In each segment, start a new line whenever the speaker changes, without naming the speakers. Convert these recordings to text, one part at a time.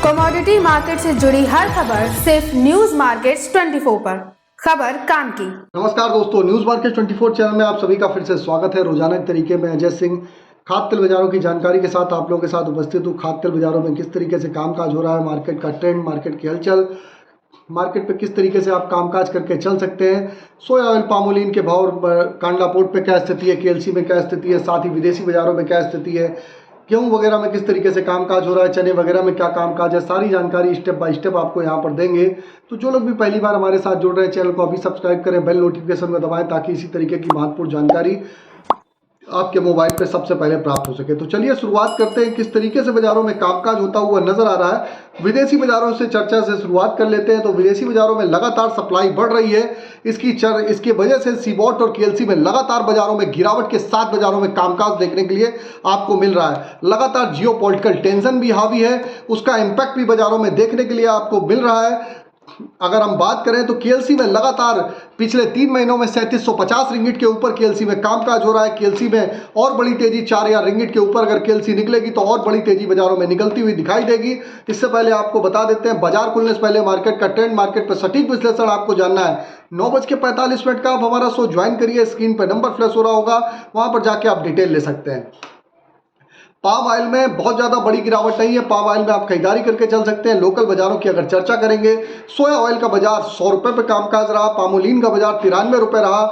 Commodity market से जुड़ी हर खबर सिर्फ न्यूज मार्केट्स 24 पर। खबर काम की।
नमस्कार दोस्तों, न्यूज मार्केट 24 चैनल में आप सभी का फिर से स्वागत है। रोजाना के तरीके में अजय सिंह खाद्य तेल बाजारों की जानकारी के साथ आप लोगों के साथ उपस्थित हूँ। खाद्य तेल बाजारों में किस तरीके से कामकाज हो रहा है, मार्केट का ट्रेंड, मार्केट की हलचल, मार्केट पे किस तरीके से आप कामकाज करके चल सकते हैं। सोया ऑयल, पामोलिन के भाव, कांडला पोर्ट पे क्या स्थिति है, केएलसी में क्या स्थिति है, साथ ही विदेशी बाजारों में क्या स्थिति है, गेहूं वगैरह में किस तरीके से कामकाज हो रहा है, चने वगैरह में क्या कामकाज है, सारी जानकारी स्टेप बाय स्टेप आपको यहाँ पर देंगे। तो जो लोग भी पहली बार हमारे साथ जुड़ रहे हैं, चैनल को अभी सब्सक्राइब करें, बेल नोटिफिकेशन को दबाएं ताकि इसी तरीके की महत्वपूर्ण जानकारी आपके मोबाइल पे सबसे पहले प्राप्त हो सके। तो चलिए शुरुआत करते हैं। किस तरीके से बाजारों में कामकाज होता हुआ नजर आ रहा है, विदेशी बाजारों से चर्चा से शुरुआत कर लेते हैं। तो विदेशी बाजारों में लगातार सप्लाई बढ़ रही है। इसकी वजह से सीबॉट और केएलसी में लगातार बाजारों में गिरावट के साथ बाजारों में कामकाज देखने के लिए आपको मिल रहा है। लगातार जियोपॉलिटिकल टेंशन भी हावी है, उसका इंपैक्ट भी बाजारों में देखने के लिए आपको मिल रहा है। अगर हम बात करें तो केएलसी में लगातार पिछले 3 महीनों में 3750 रिंगिट के ऊपर केएलसी में कामकाज हो रहा है। केएलसी में और बड़ी तेजी 4000 रिंगिट के ऊपर अगर केएलसी निकलेगी तो और बड़ी तेजी बाजारों में निकलती हुई दिखाई देगी। इससे पहले आपको बता देते हैं बाजार खुलने से पहले मार्केट का ट्रेंड, मार्केट पर सटीक विश्लेषण आपको जानना है। 9:45 का आप हमारा शो ज्वाइन करिए। स्क्रीन पर नंबर फ्लैश हो रहा होगा, वहां पर जाके आप डिटेल ले सकते हैं। पाम ऑयल में बहुत ज़्यादा बड़ी गिरावट नहीं है। पाम ऑयल में आप खरीदारी करके चल सकते हैं। लोकल बाजारों की अगर चर्चा करेंगे, सोया ऑयल का बाजार 100 रुपये पर कामकाज रहा, पामोलिन का बाजार 93 रुपये रहा,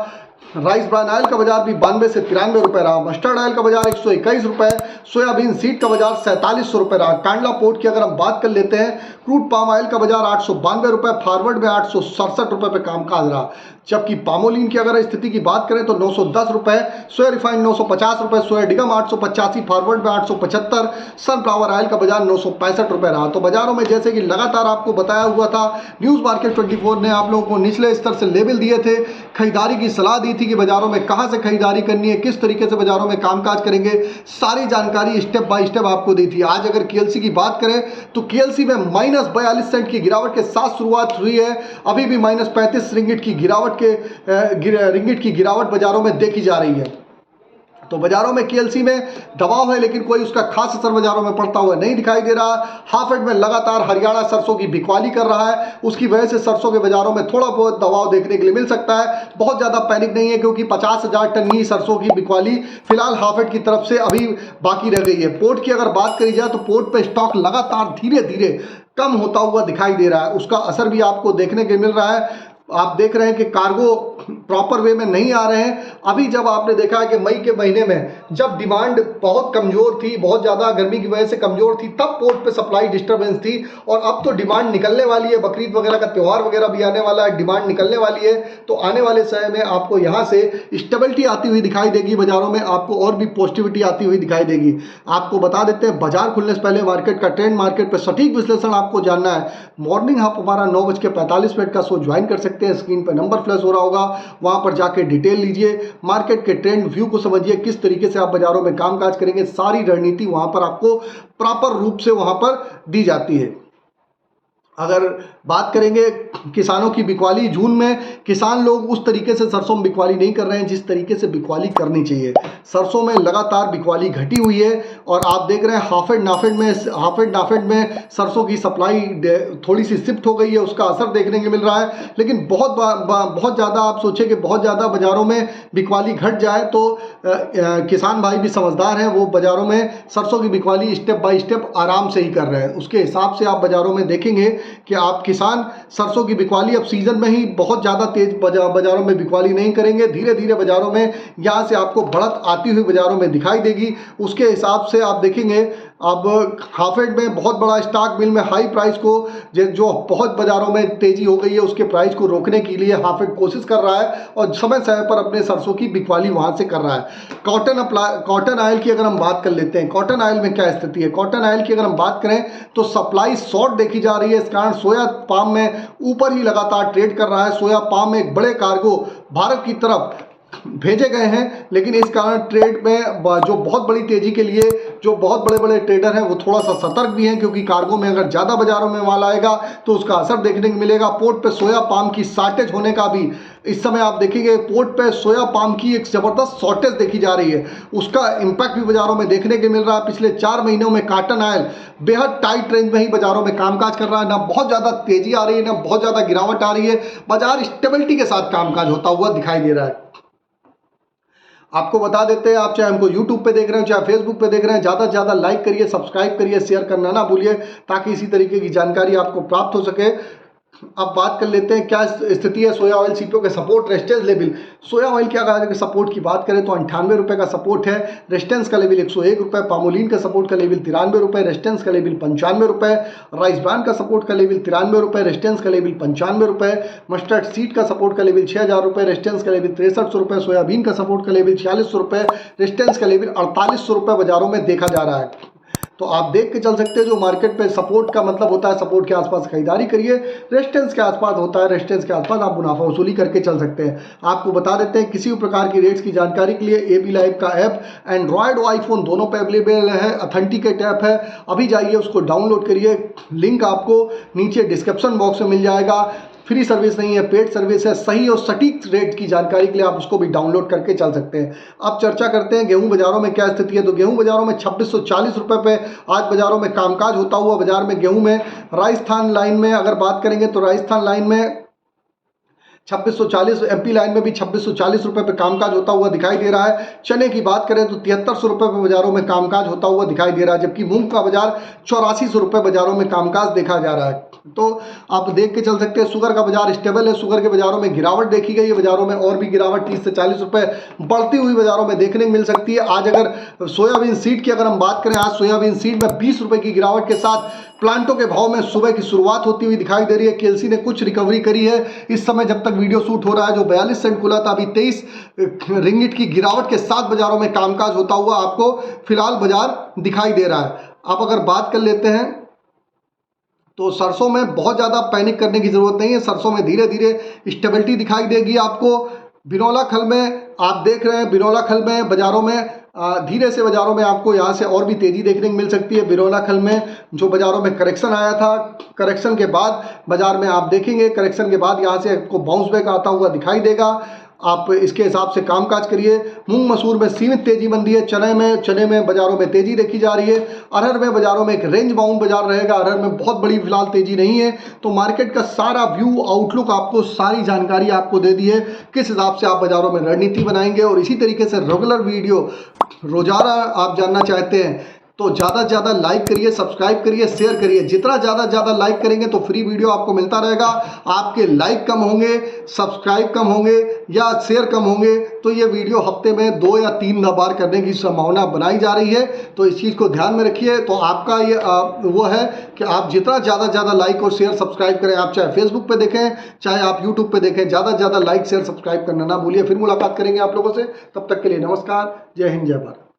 राइस ब्रान ऑयल का बाजार भी 92 से 93 रुपये रहा, मस्टर्ड ऑयल का बाजार 121 रुपये, सोयाबीन सीड का बाजार 4700 रुपये रहा। कांडला पोर्ट की अगर हम बात कर लेते हैं, क्रूड पाम ऑयल का बाजार 892 रुपये, फॉरवर्ड में 867 रुपये पे कामकाज रहा। जबकि पामोलिन की अगर स्थिति की बात करें तो 910 रुपये, सोया रिफाइंड 950 रुपये, सोया डिगम 885, फॉरवर्ड में 875, सनफ्लावर ऑयल का बाजार 965 रुपये रहा। तो बाजारों में जैसे कि लगातार आपको बताया हुआ था, न्यूज़ मार्केट 24 ने आप लोगों को निचले स्तर से लेवल दिए थे, खरीदारी की सलाह दी थी कि बाजारों में कहां से खरीदारी करनी है, किस तरीके से बाजारों में कामकाज करेंगे, सारी जानकारी स्टेप बाय स्टेप आपको दी थी। आज अगर केएलसी की बात करें तो केएलसी में -42 सेंट की गिरावट के साथ शुरुआत हुई है। अभी भी -35 रिंगिट की गिरावट बाजारों में देखी जा रही है। तो बाजारों में केएलसी में दबाव है, लेकिन कोई उसका खास असर बाजारों में पड़ता हुआ नहीं दिखाई दे रहा। हाफ एड में लगातार हरियाणा सरसों की बिकवाली कर रहा है, उसकी वजह से सरसों के बाजारों में थोड़ा बहुत दबाव देखने के लिए मिल सकता है। बहुत ज़्यादा पैनिक नहीं है, क्योंकि 50,000 टन ही सरसों की बिकवाली फिलहाल हाफ एड की तरफ से अभी बाकी रह गई है। पोर्ट की अगर बात करी जाए तो पोर्ट पर स्टॉक लगातार धीरे धीरे कम होता हुआ दिखाई दे रहा है, उसका असर भी आपको देखने के मिल रहा है। आप देख रहे हैं कि कार्गो प्रॉपर वे में नहीं आ रहे हैं। अभी जब आपने देखा है कि मई के महीने में जब डिमांड बहुत कमजोर थी, बहुत ज़्यादा गर्मी की वजह से कमजोर थी, तब पोर्ट पे सप्लाई डिस्टर्बेंस थी, और अब तो डिमांड निकलने वाली है। बकरीद वगैरह का त्यौहार वगैरह भी आने वाला है, डिमांड निकलने वाली है। तो आने वाले समय में आपको यहाँ से स्टेबिलिटी आती हुई दिखाई देगी बाजारों में, आपको और भी पॉजिटिविटी आती हुई दिखाई देगी। आपको बता देते हैं बाजार खुलने से पहले मार्केट का ट्रेंड, मार्केट पर सटीक विश्लेषण आपको जानना है। मॉर्निंग आप हमारा 9:45 का शो ज्वाइन कर सकते हैं। स्क्रीन पर नंबर फ्लैश हो रहा होगा, वहां पर जाके डिटेल लीजिए, मार्केट के ट्रेंड व्यू को समझिए, किस तरीके से आप बाजारों में कामकाज करेंगे। सारी रणनीति वहां पर आपको प्रॉपर रूप से वहां पर दी जाती है। अगर बात करेंगे किसानों की बिकवाली, जून में किसान लोग उस तरीके से सरसों में बिकवाली नहीं कर रहे हैं जिस तरीके से बिकवाली करनी चाहिए। सरसों में लगातार बिकवाली घटी हुई है, और आप देख रहे हैं हाफ एंड नाफेड में सरसों की सप्लाई थोड़ी सी शिफ्ट हो गई है, उसका असर देखने को मिल रहा है। लेकिन बहुत ज़्यादा आप सोचें कि बहुत ज़्यादा बाज़ारों में बिकवाली घट जाए तो किसान भाई भी समझदार हैं, वो बाज़ारों में सरसों की बिकवाली स्टेप बाय स्टेप आराम से ही कर रहे हैं। उसके हिसाब से आप बाज़ारों में देखेंगे कि आप किसान सरसों की बिकवाली अब सीजन में ही बहुत ज़्यादा तेज बाजारों में बिकवाली नहीं करेंगे। धीरे धीरे बाजारों में यहाँ से आपको बढ़त आती हुई बाजारों में दिखाई देगी। उसके हिसाब से आप देखेंगे अब हाफेड में बहुत बड़ा स्टॉक मिल में हाई प्राइस को जो बहुत बाजारों में तेजी हो गई है, उसके प्राइस को रोकने के लिए हाफेड कोशिश कर रहा है, और समय समय पर अपने सरसों की बिकवाली वहां से कर रहा है। कॉटन ऑयल की अगर हम बात कर लेते हैं, कॉटन ऑयल में क्या स्थिति है। कॉटन ऑयल की अगर हम बात करें तो सप्लाई शॉर्ट देखी जा रही है। इस कारण सोया पाम में ऊपर ही लगातार ट्रेड कर रहा है। सोया पाम में एक बड़े कार्गो भारत की तरफ भेजे गए हैं, लेकिन इस कारण ट्रेड में जो बहुत बड़ी तेजी के लिए जो बहुत बड़े बड़े ट्रेडर हैं वो थोड़ा सा सतर्क भी हैं, क्योंकि कार्गो में अगर ज़्यादा बाजारों में माल आएगा तो उसका असर देखने को मिलेगा। पोर्ट पे सोया पाम की शॉर्टेज होने का भी इस समय आप देखेंगे, पोर्ट पे सोया पाम की एक ज़बरदस्त शॉर्टेज देखी जा रही है, उसका इम्पैक्ट भी बाजारों में देखने को मिल रहा है। पिछले 4 महीनों में कॉटन ऑयल बेहद टाइट रेंज में ही बाजारों में कामकाज कर रहा है, ना बहुत ज़्यादा तेजी आ रही है ना बहुत ज़्यादा गिरावट आ रही है, बाजार स्टेबिलिटी के साथ कामकाज होता हुआ दिखाई दे रहा है। आपको बता देते हैं, आप चाहे हमको YouTube पे देख रहे हैं चाहे Facebook पे देख रहे हैं, ज़्यादा से ज़्यादा लाइक करिए, सब्सक्राइब करिए, शेयर करना ना भूलिए, ताकि इसी तरीके की जानकारी आपको प्राप्त हो सके। अब बात कर लेते हैं क्या स्थिति है सोया ऑयल सीपीओ के सपोर्ट रेजिस्टेंस लेवल। सोया ऑयल की अगर सपोर्ट की बात करें तो 98 रुपये का सपोर्ट है, रेजिस्टेंस का लेवल 101 रुपये, पामोलिन का सपोर्ट का लेवल 93 रुपये, रेजिस्टेंस का लेवल 95 रुपये, राइस ब्रांड का सपोर्ट का लेवल 93 रुपये, रेजिस्टेंस का लेवल 95 रुपये, मस्टर्ड सीड का सपोर्ट का लेवल 6000 रुपये, रेजिस्टेंस का लेवल 6300 रुपये, सोयाबीन का सपोर्ट का लेवल 4600 रुपये, रेजिस्टेंस का लेवल 4800 रुपये बाजारों में देखा जा रहा है। तो आप देख के चल सकते हैं, जो मार्केट पे सपोर्ट का मतलब होता है सपोर्ट के आसपास खरीदारी करिए, रेजिस्टेंस के आसपास होता है रेजिस्टेंस के आसपास आप मुनाफा वसूली करके चल सकते हैं। आपको बता देते हैं किसी भी प्रकार की रेट्स की जानकारी के लिए एबी लाइव का ऐप एंड्रॉयड और आईफोन दोनों पे अवेलेबल है, ऑथेंटिकेट ऐप है, अभी जाइए उसको डाउनलोड करिए, लिंक आपको नीचे डिस्क्रिप्शन बॉक्स में मिल जाएगा। फ्री सर्विस नहीं है, पेड सर्विस है, सही और सटीक रेट की जानकारी के लिए आप उसको भी डाउनलोड करके चल सकते हैं। अब चर्चा करते हैं गेहूं बाजारों में क्या स्थिति है। तो गेहूं बाजारों में 2640 रुपये पे आज बाजारों में कामकाज होता हुआ बाजार में गेहूं में राजस्थान लाइन में अगर बात करेंगे तो राजस्थान लाइन में 2640, एमपी लाइन में भी 2640 रुपये पे कामकाज होता हुआ दिखाई दे रहा है। चने की बात करें तो 7300 रुपये पे बाजारों में कामकाज होता हुआ दिखाई दे रहा है, जबकि मूंग का बाजार 8400 रुपये बाजारों में कामकाज देखा जा रहा है। तो आप देख के चल सकते हैं, शुगर का बाजार स्टेबल है, शुगर के बाजारों में गिरावट देखी गई है, बाजारों में और भी गिरावट 30 से 40 रुपये बढ़ती हुई बाजारों में देखने को मिल सकती है। आज अगर सोयाबीन सीड की अगर हम बात करें, आज सोयाबीन सीड में 20 रुपये की गिरावट के साथ प्लांटों के भाव में सुबह की शुरुआत होती हुई दिखाई दे रही है। केएलसी ने कुछ रिकवरी करी है इस समय जब तक वीडियो शूट हो रहा है, जो 42 सेंट खुला था अभी 23 रिंगिट की गिरावट के साथ बाजारों में कामकाज होता हुआ आपको फिलहाल बाजार दिखाई दे रहा है। अब अगर बात कर लेते हैं तो सरसों में बहुत ज़्यादा पैनिक करने की ज़रूरत नहीं है, सरसों में धीरे धीरे स्टेबिलिटी दिखाई देगी आपको। बिनौला खल में आप देख रहे हैं, बिनौला खल में बाज़ारों में धीरे से बाज़ारों में आपको यहाँ से और भी तेज़ी देखने को मिल सकती है। बिनौला खल में जो बाज़ारों में करेक्शन आया था, करेक्शन के बाद बाज़ार में आप देखेंगे करेक्शन के बाद यहाँ से आपको बाउंस बैक आता हुआ दिखाई देगा, आप इसके हिसाब से कामकाज करिए। मूंग मसूर में सीमित तेजी बंदी है, चने में बाजारों में तेजी देखी जा रही है। अरहर में बाजारों में एक रेंज बाउंड बाजार रहेगा, अरहर में बहुत बड़ी फिलहाल तेजी नहीं है। तो मार्केट का सारा व्यू आउटलुक आपको सारी जानकारी आपको दे दी है, किस हिसाब से आप बाजारों में रणनीति बनाएंगे। और इसी तरीके से रेगुलर वीडियो रोजाना आप जानना चाहते हैं तो ज़्यादा से ज़्यादा लाइक करिए, सब्सक्राइब करिए, शेयर करिए। जितना ज़्यादा लाइक करेंगे तो फ्री वीडियो आपको मिलता रहेगा। आपके लाइक कम होंगे, सब्सक्राइब कम होंगे या शेयर कम होंगे तो ये वीडियो हफ्ते में 2 या 3 बार करने की संभावना बनाई जा रही है। तो इस चीज़ को ध्यान में रखिए। तो आपका ये वो है कि आप जितना ज़्यादा लाइक और शेयर सब्सक्राइब करें, आप चाहे फेसबुक पे देखें चाहे आप यूट्यूब पे देखें, ज़्यादा से ज़्यादा लाइक शेयर सब्सक्राइब करना ना भूलिए। फिर मुलाकात करेंगे आप लोगों से, तब तक के लिए नमस्कार, जय हिंद, जय भारत।